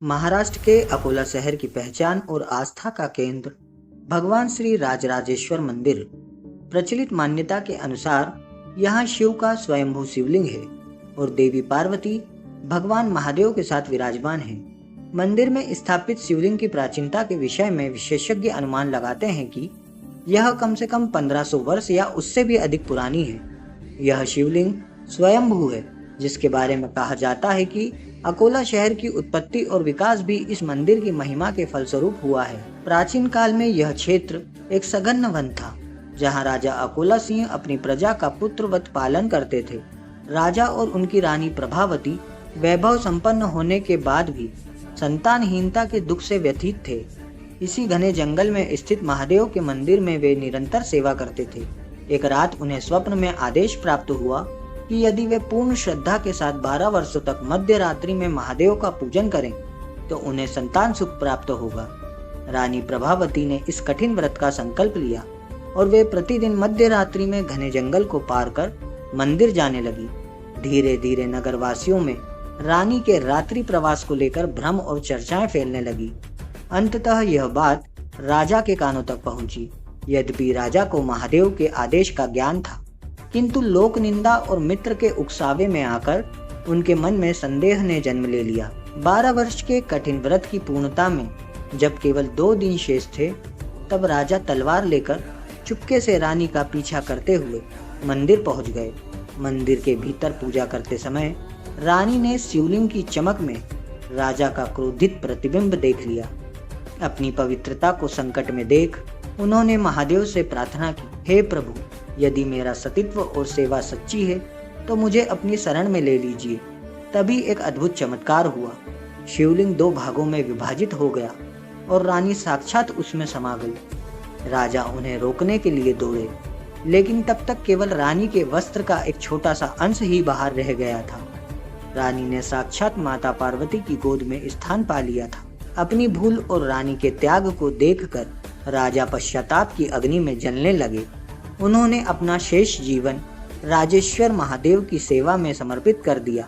महाराष्ट्र के अकोला शहर की पहचान और आस्था का केंद्र भगवान श्री राजराजेश्वर मंदिर। प्रचलित मान्यता के अनुसार यहाँ शिव का स्वयंभू शिवलिंग है और देवी पार्वती भगवान महादेव के साथ विराजमान है। मंदिर में स्थापित शिवलिंग की प्राचीनता के विषय में विशेषज्ञ अनुमान लगाते हैं कि यह कम से कम 1500 वर्ष या उससे भी अधिक पुरानी है। यह शिवलिंग स्वयंभू है, जिसके बारे में कहा जाता है कि अकोला शहर की उत्पत्ति और विकास भी इस मंदिर की महिमा के फलस्वरूप हुआ है। प्राचीन काल में यह क्षेत्र एक सघन वन था, जहां राजा अकोला सिंह अपनी प्रजा का पुत्रवत पालन करते थे। राजा और उनकी रानी प्रभावती वैभव संपन्न होने के बाद भी संतानहीनता के दुख से व्यथित थे। इसी घने जंगल में स्थित महादेव के मंदिर में वे निरंतर सेवा करते थे। एक रात उन्हें स्वप्न में आदेश प्राप्त हुआ कि यदि वे पूर्ण श्रद्धा के साथ 12 वर्षों तक मध्य रात्रि में महादेव का पूजन करें तो उन्हें संतान सुख प्राप्त होगा। रानी प्रभावती ने इस कठिन व्रत का संकल्प लिया और वे प्रतिदिन मध्य रात्रि में घने जंगल को पार कर मंदिर जाने लगी। धीरे धीरे नगरवासियों में रानी के रात्रि प्रवास को लेकर भ्रम और चर्चाएं फैलने लगी। अंततः यह बात राजा के कानों तक पहुंची। यद्यपि राजा को महादेव के आदेश का ज्ञान था, किंतु लोक निंदा और मित्र के उकसावे में आकर उनके मन में संदेह ने जन्म ले लिया। 12 वर्ष के कठिन व्रत की पूर्णता में जब केवल 2 दिन शेष थे, तब राजा तलवार लेकर चुपके से रानी का पीछा करते हुए मंदिर पहुंच गए। मंदिर के भीतर पूजा करते समय रानी ने शिवलिंग की चमक में राजा का क्रोधित प्रतिबिंब देख लिया। अपनी पवित्रता को संकट में देख उन्होंने महादेव से प्रार्थना की, हे प्रभु, यदि मेरा सतीत्व और सेवा सच्ची है तो मुझे अपनी शरण में ले लीजिए। तभी एक अद्भुत चमत्कार हुआ। शिवलिंग 2 भागों में विभाजित हो गया और रानी साक्षात उसमें समा गई। राजा उन्हें रोकने के लिए दौड़े, लेकिन तब तक केवल रानी के वस्त्र का एक छोटा सा अंश ही बाहर रह गया था। रानी ने साक्षात माता पार्वती की गोद में स्थान पा लिया था। अपनी भूल और रानी के त्याग को देखकर राजा पश्चाताप की अग्नि में जलने लगे। उन्होंने अपना शेष जीवन राजेश्वर महादेव की सेवा में समर्पित कर दिया।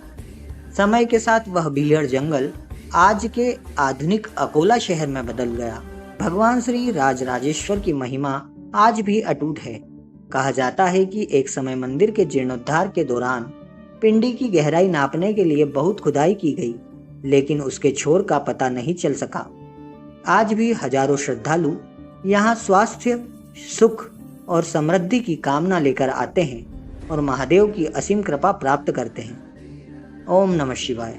समय के साथ वह भीड़ जंगल आज के आधुनिक अकोला शहर में बदल गया। भगवान श्री राजराजेश्वर की महिमा आज भी अटूट है। कहा जाता है कि एक समय मंदिर के जीर्णोद्धार के दौरान पिंडी की गहराई नापने के लिए बहुत खुदाई की गई, लेकिन उसके छोर का पता नहीं चल सका। आज भी हजारों श्रद्धालु यहाँ स्वास्थ्य, सुख और समृद्धि की कामना लेकर आते हैं और महादेव की असीम कृपा प्राप्त करते हैं। ओम नमः शिवाय।